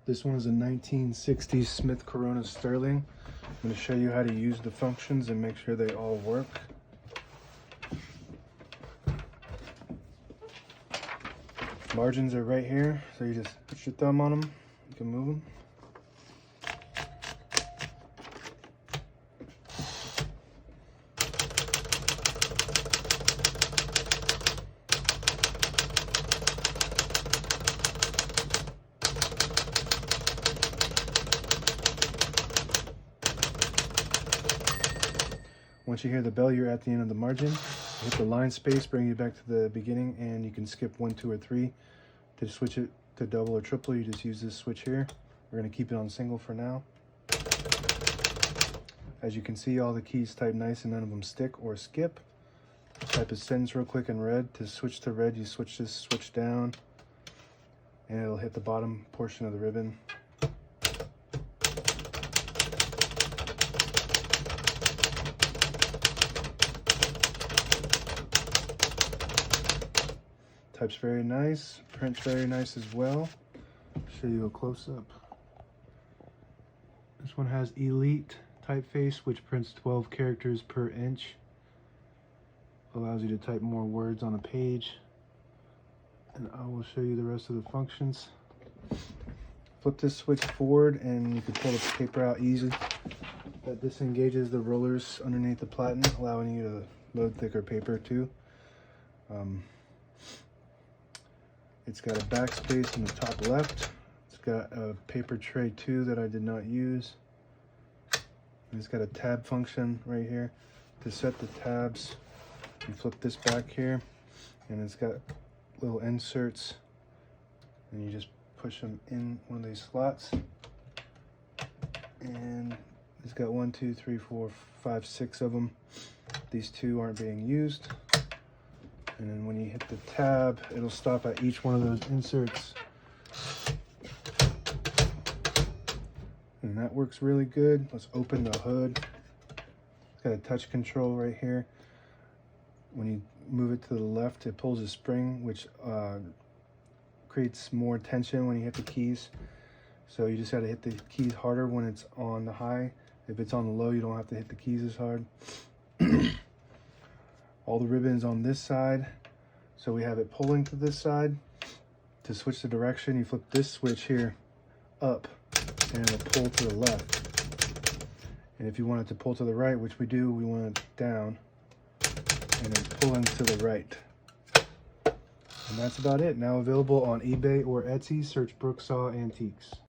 This one is a 1960s Smith Corona Sterling. I'm going to show you how to use the functions and make sure they all work. Margins are right here, so you just put your thumb on them, you can move them. Once you hear the bell, you're at the end of the margin. Hit the line space, bring you back to the beginning, and you can skip 1, 2, or 3. To switch it to double or triple, you just use this switch here. We're going to keep it on single for now. As you can see, all the keys type nice and none of them stick or skip. Type a sentence real quick in red. To switch to red, you switch this switch down, and it'll hit the bottom portion of the ribbon. Type's very nice, print's very nice as well. Show you a close-up. This one has Elite typeface, which prints 12 characters per inch. Allows you to type more words on a page. And I will show you the rest of the functions. Flip this switch forward and you can pull the paper out easily. That disengages the rollers underneath the platen, allowing you to load thicker paper too. It's got a backspace in the top left. It's got a paper tray too that I did not use. And it's got a tab function right here. To set the tabs, you flip this back here, and it's got little inserts, and you just push them in one of these slots. And it's got 1, 2, 3, 4, 5, 6 of them. These 2 aren't being used. And then when you hit the tab, it'll stop at each one of those inserts. And that works really good. Let's open the hood. It's got a touch control right here. When you move it to the left, it pulls a spring, which creates more tension when you hit the keys. So you just got to hit the keys harder when it's on the high. If it's on the low, you don't have to hit the keys as hard. All the ribbons on this side, so we have it pulling to this side. To switch the direction, you flip this switch here up, and it'll pull to the left. And if you want it to pull to the right, which we do, we want it down, and then pulling to the right. And that's about it. Now available on eBay or Etsy. Search Brooksaw Antiques.